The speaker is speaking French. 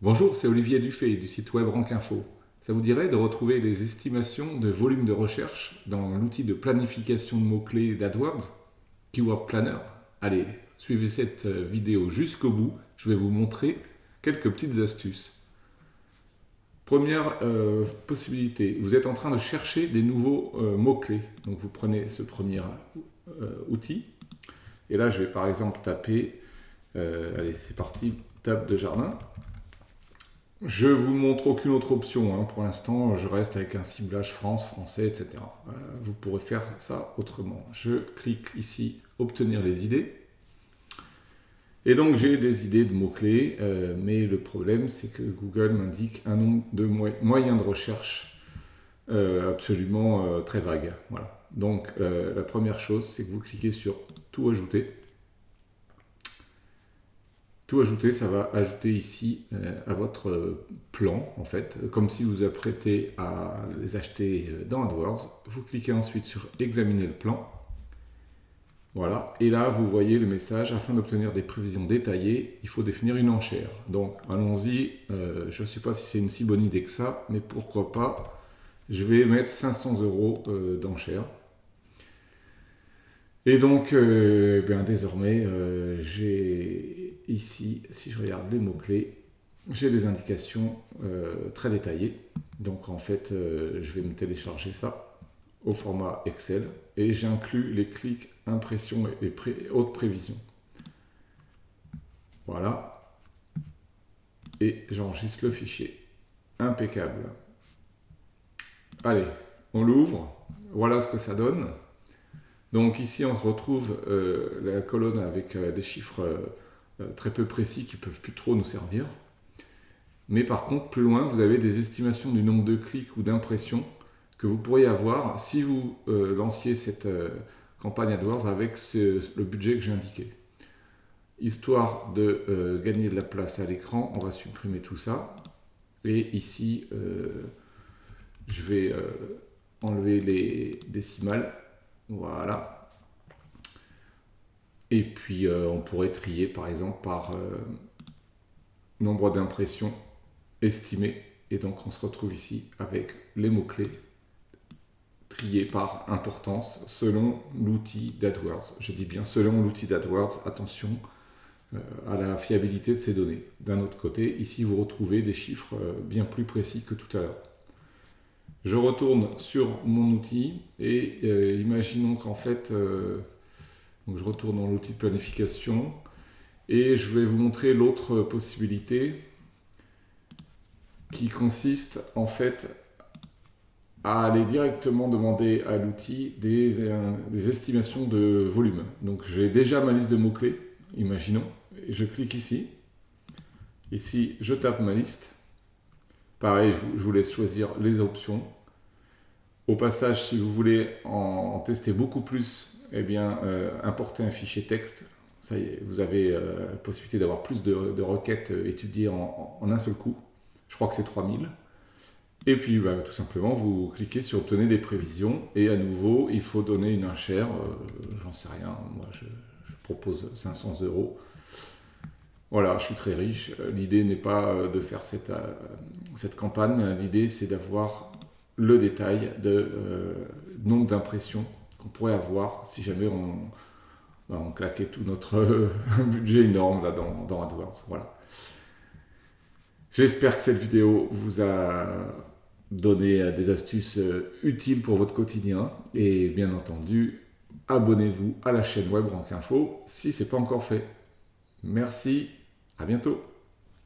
Bonjour, c'est Olivier Dufay du site web Rankinfo. Ça vous dirait de retrouver les estimations de volume de recherche dans l'outil de planification de mots-clés d'AdWords, Keyword Planner? Allez, suivez cette vidéo jusqu'au bout, je vais vous montrer quelques petites astuces. Première possibilité, vous êtes en train de chercher des nouveaux mots-clés. Donc vous prenez ce premier outil, et là je vais par exemple taper, allez c'est parti, table de jardin. Je vous montre aucune autre option, pour l'instant je reste avec un ciblage France, français, etc. Vous pourrez faire ça autrement. Je clique ici, obtenir les idées. Et donc j'ai des idées de mots-clés, mais le problème c'est que Google m'indique un nombre de moyens de recherche absolument très vague. Voilà. Donc la première chose c'est que vous cliquez sur tout ajouter. Tout ajouter, ça va ajouter ici à votre plan, en fait, comme si vous apprêtez à les acheter dans AdWords. Vous cliquez ensuite sur examiner le plan. Voilà, et là vous voyez le message, afin d'obtenir des prévisions détaillées, il faut définir une enchère. Donc allons-y, je ne sais pas si c'est une si bonne idée que ça, mais pourquoi pas, je vais mettre 500 € d'enchère. Et donc, désormais, j'ai ici, si je regarde les mots-clés, j'ai des indications très détaillées. Donc en fait, je vais me télécharger ça au format Excel et j'inclus les clics, impressions et hautes prévisions. Voilà. Et j'enregistre le fichier. Impeccable. Allez, on l'ouvre. Voilà ce que ça donne. Donc ici on retrouve la colonne avec des chiffres très peu précis qui ne peuvent plus trop nous servir. Mais par contre, plus loin, vous avez des estimations du nombre de clics ou d'impressions que vous pourriez avoir si vous lanciez cette campagne AdWords avec le budget que j'ai indiqué. Histoire de gagner de la place à l'écran, on va supprimer tout ça. Et ici, je vais enlever les décimales. Voilà. Et puis on pourrait trier par exemple par nombre d'impressions estimées. Et donc on se retrouve ici avec les mots-clés triés par importance selon l'outil d'AdWords. Je dis bien selon l'outil d'AdWords, attention à la fiabilité de ces données. D'un autre côté, ici vous retrouvez des chiffres bien plus précis que tout à l'heure. Je retourne sur mon outil et imaginons qu'en fait, donc je retourne dans l'outil de planification et je vais vous montrer l'autre possibilité qui consiste en fait à aller directement demander à l'outil des estimations de volume. Donc j'ai déjà ma liste de mots-clés, imaginons, et je clique ici. Ici, je tape ma liste. Pareil, je vous laisse choisir les options. Au passage, si vous voulez en tester beaucoup plus, eh bien, importez un fichier texte. Ça y est, vous avez la possibilité d'avoir plus de requêtes étudiées en un seul coup. Je crois que c'est 3000. Et puis, tout simplement, vous cliquez sur obtenir des prévisions. Et à nouveau, il faut donner une enchère. J'en sais rien. Moi, je propose 500 €. Voilà, je suis très riche. L'idée n'est pas de faire cette campagne. L'idée, c'est d'avoir le détail de nombre d'impressions qu'on pourrait avoir si jamais on claquait tout notre budget énorme là, dans AdWords. Voilà. J'espère que cette vidéo vous a donné des astuces utiles pour votre quotidien. Et bien entendu, abonnez-vous à la chaîne web Rankinfo si ce n'est pas encore fait. Merci, à bientôt.